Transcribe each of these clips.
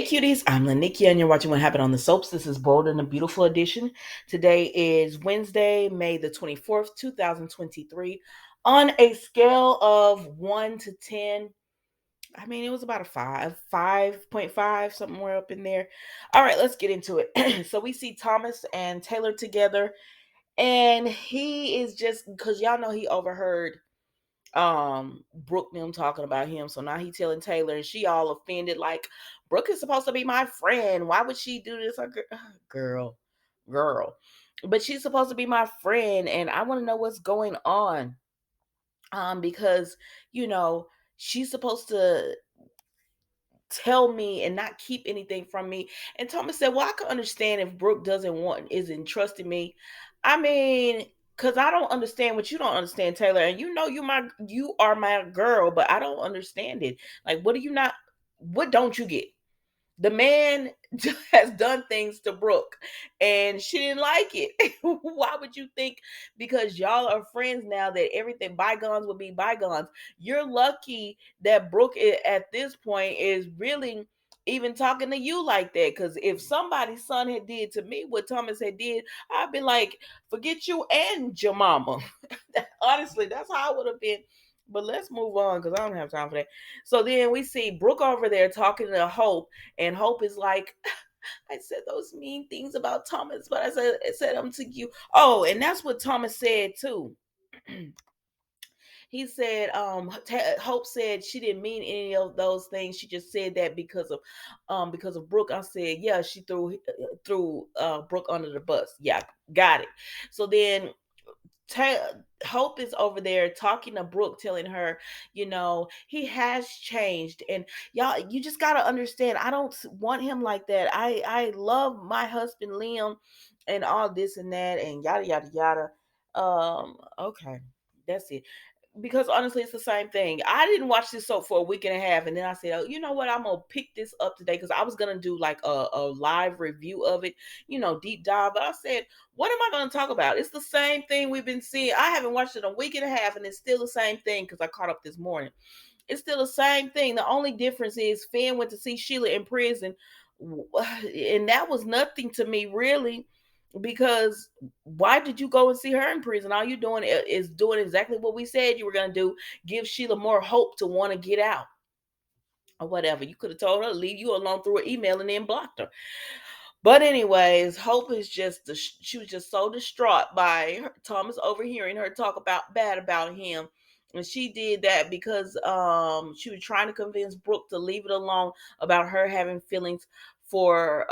Cuties, I'm Lanikia and you're watching What Happened on the Soaps. This is Bold and a Beautiful Edition. Today is Wednesday, May the 24th, 2023. On a scale of 1 to 10, I mean, it was about a 5.5, somewhere up in there. All right, let's get into it. So we see Thomas and Taylor together, and he is just, because y'all know he overheard Brooke them talking about him. So now he telling Taylor, and she all offended, like, Brooke is supposed to be my friend. Why would she do this? Girl, girl. But she's supposed to be my friend, and I want to know what's going on. Because, you know, she's supposed to tell me and not keep anything from me. And Thomas said, well, I can understand if Brooke isn't trusting me. I mean, because I don't understand what you don't understand, Taylor. And you are my girl, but I don't understand it. Like, what don't you get? The man has done things to Brooke and she didn't like it. Why would you think because y'all are friends now that everything bygones will be bygones? You're lucky that Brooke at this point is really even talking to you like that. Because if somebody's son had did to me what Thomas had did, I'd be like, forget you and your mama. Honestly, that's how I would have been. But let's move on because I don't have time for that. So then we see Brooke over there talking to Hope, and Hope is like, I said those mean things about Thomas, but I said them to you. Oh, and that's what Thomas said too. He said, Hope said she didn't mean any of those things. She just said that because of Brooke. I said, yeah, she threw Brooke under the bus. Yeah, got it. So then Hope is over there talking to Brooke, telling her, he has changed, and y'all, you just gotta understand. I don't want him like that. I love my husband Liam, and all this and that, and yada yada yada. Okay, that's it. Because honestly, it's the same thing. I didn't watch this soap for a week and a half, and then I said, "Oh, you know what? I'm gonna pick this up today because I was gonna do like a live review of it, deep dive." But I said, "What am I gonna talk about? It's the same thing we've been seeing. I haven't watched it a week and a half, and it's still the same thing because I caught up this morning. It's still the same thing. The only difference is Finn went to see Sheila in prison, and that was nothing to me really." Because why did you go and see her in prison? All you doing is doing exactly what we said you were going to do. Give Sheila more hope to want to get out or whatever. You could have told her to leave you alone through an email and then blocked her. But anyways, Hope is she was just so distraught by Thomas overhearing her talk bad about him. And she did that because she was trying to convince Brooke to leave it alone about her having feelings for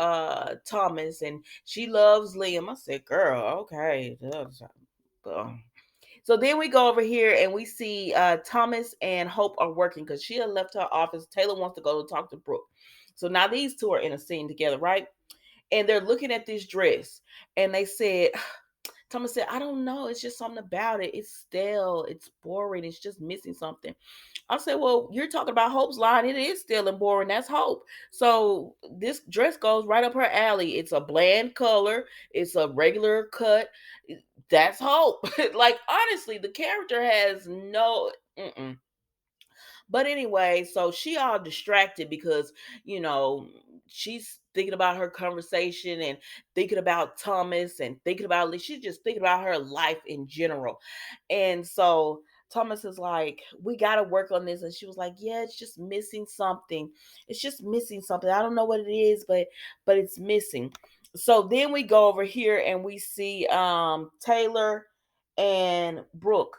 Thomas, and she loves Liam. I said, girl, okay. So then we go over here and we see Thomas and Hope are working because she had left her office. Taylor wants to go to talk to Brooke. So now these two are in a scene together, right? And they're looking at this dress, and they said, Thomas said, I don't know. It's just something about it. It's stale. It's boring. It's just missing something. I said, well, you're talking about Hope's line. It is stale and boring. That's Hope. So this dress goes right up her alley. It's a bland color. It's a regular cut. That's Hope. Like, honestly, the character has no... Mm-mm. But anyway, so she all distracted because, she's thinking about her conversation and thinking about Thomas and thinking about, she's just thinking about her life in general. And so Thomas is like, we got to work on this. And she was like, yeah, it's just missing something. It's just missing something. I don't know what it is, but it's missing. So then we go over here and we see Taylor and Brooke,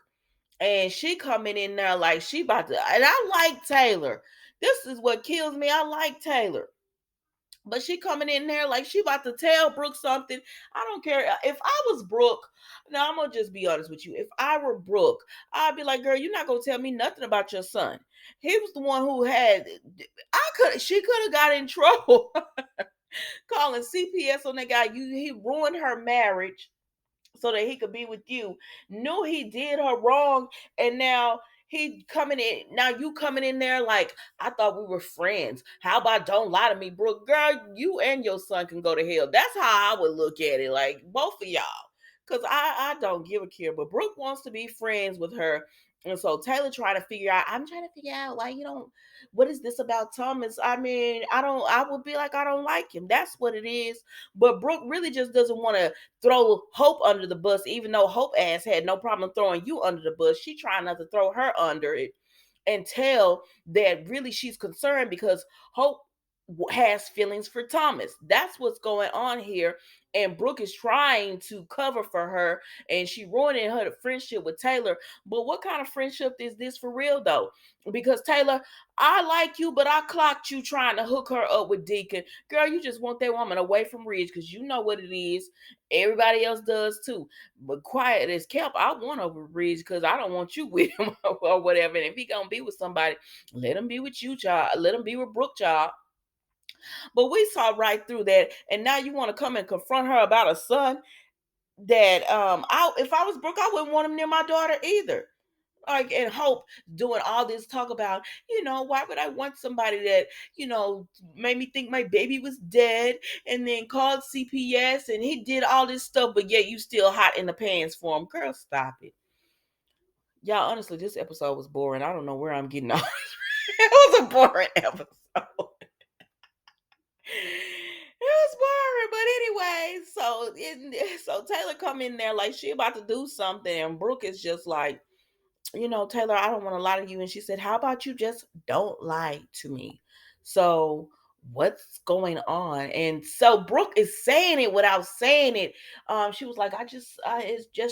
and she coming in there like she about to, and I like Taylor. This is what kills me. I like Taylor. But she coming in there like she about to tell Brooke something. I don't care. If I was Brooke, now I'm gonna just be honest with you. If I were Brooke, I'd be like, girl, you're not gonna tell me nothing about your son. He was the one who had, she could have got in trouble calling CPS on that guy. He ruined her marriage so that he could be with you. Knew he did her wrong, and now he coming in. Now you coming in there like, I thought we were friends. How about don't lie to me, Brooke? Girl, you and your son can go to hell. That's how I would look at it. Like, both of y'all. Because I don't give a care. But Brooke wants to be friends with her. And so Taylor trying to figure out, I'm trying to figure out why you don't, what is this about Thomas? I mean, I would be like, I don't like him. That's what it is. But Brooke really just doesn't want to throw Hope under the bus, even though Hope ass had no problem throwing you under the bus. She trying not to throw her under it and tell that really she's concerned because Hope has feelings for Thomas. That's what's going on here. And Brooke is trying to cover for her, and she ruining her friendship with Taylor. But what kind of friendship is this for real though? Because Taylor, I like you, but I clocked you trying to hook her up with Deacon. Girl, you just want that woman away from Ridge because you know what it is. Everybody else does too. But quiet as kept, I want over Ridge because I don't want you with him or whatever. And if he gonna be with somebody, let him be with you, child. Let him be with Brooke, child. But we saw right through that, and now you want to come and confront her about a son that if I was Brooke, I wouldn't want him near my daughter either. Like, and Hope doing all this talk about, why would I want somebody that, made me think my baby was dead and then called CPS and he did all this stuff, but yet you still hot in the pants for him. Girl, stop it. Y'all, honestly, this episode was boring. I don't know where I'm getting off. It was a boring episode. It was boring, but anyway, so Taylor come in there like she about to do something, and Brooke is just like, Taylor, I don't want to lie to you. And she said, how about you just don't lie to me? So what's going on? And so Brooke is saying it without saying it. She was like, I just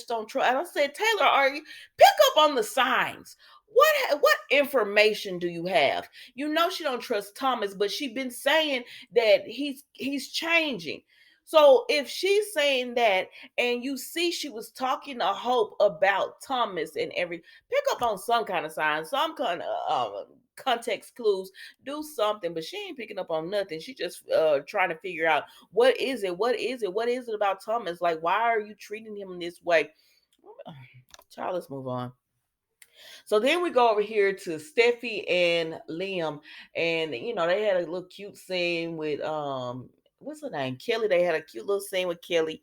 don't trust. And I said, Taylor, are you pick up on the signs? What information do you have? She don't trust Thomas, but she been saying that he's changing. So if she's saying that, and you see she was talking to Hope about Thomas and pick up on some kind of signs, some kind of context clues, do something. But she ain't picking up on nothing. She just trying to figure out what is it about Thomas? Like, why are you treating him this way? Child, let's move on. So then we go over here to Steffi and Liam, and they had a little cute scene with what's her name, Kelly. They had a cute little scene with Kelly,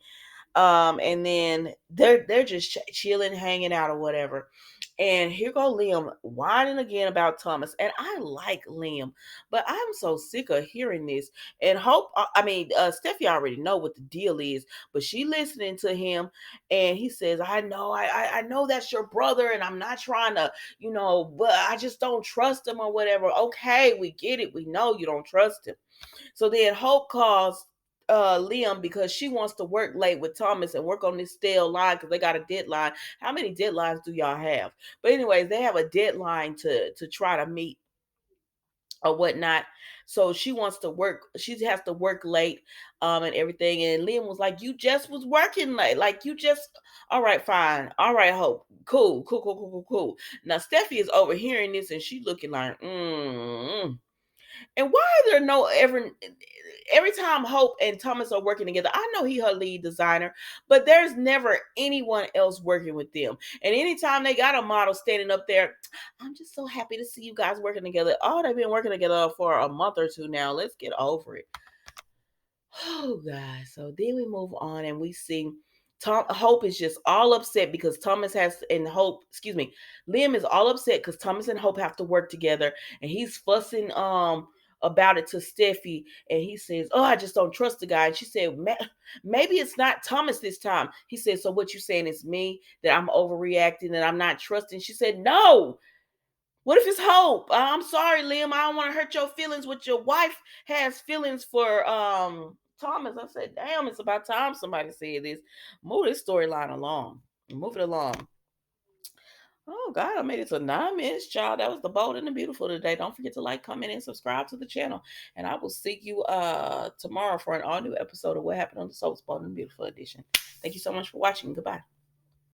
and then they're just chilling, hanging out or whatever. And here go Liam whining again about Thomas. And I like Liam, but I'm so sick of hearing this. And Hope, Steffi already know what the deal is, but she listening to him, and he says, I know, I know that's your brother, and I'm not trying to, but I just don't trust him or whatever. Okay, we get it. We know you don't trust him. So then Hope calls Liam because she wants to work late with Thomas and work on this stale line because they got a deadline. How many deadlines do y'all have? But anyways, they have a deadline to try to meet or whatnot. So she wants to work, she has to work late and everything. And Liam was like, you just was working late. Like, you just, all right, fine. All right, Hope. Cool. Now Steffi is overhearing this and she looking like, And why are there no every time Hope and Thomas are working together, I know he her lead designer, but there's never anyone else working with them. And anytime they got a model standing up there, I'm just so happy to see you guys working together. Oh, they've been working together for a month or two now. Let's get over it. Oh, guys. So then we move on and we see Hope is just all upset because Liam is all upset because Thomas and Hope have to work together, and he's fussing about it to Steffi, and he says, oh, I just don't trust the guy. And she said, maybe it's not Thomas this time. He said, so what you saying is me, that I'm overreacting, that I'm not trusting? She said, no. What if it's Hope? I'm sorry, Liam. I don't want to hurt your feelings. What your wife has feelings for Thomas. I said, damn, it's about time somebody said this. Move this storyline along. Move it along. Oh God, I made it to 9 minutes, child. That was the bold and the beautiful today. Don't forget to like, comment, and subscribe to the channel. And I will see you tomorrow for an all new episode of What Happened on the Soaps Bold and Beautiful edition. Thank you so much for watching. Goodbye.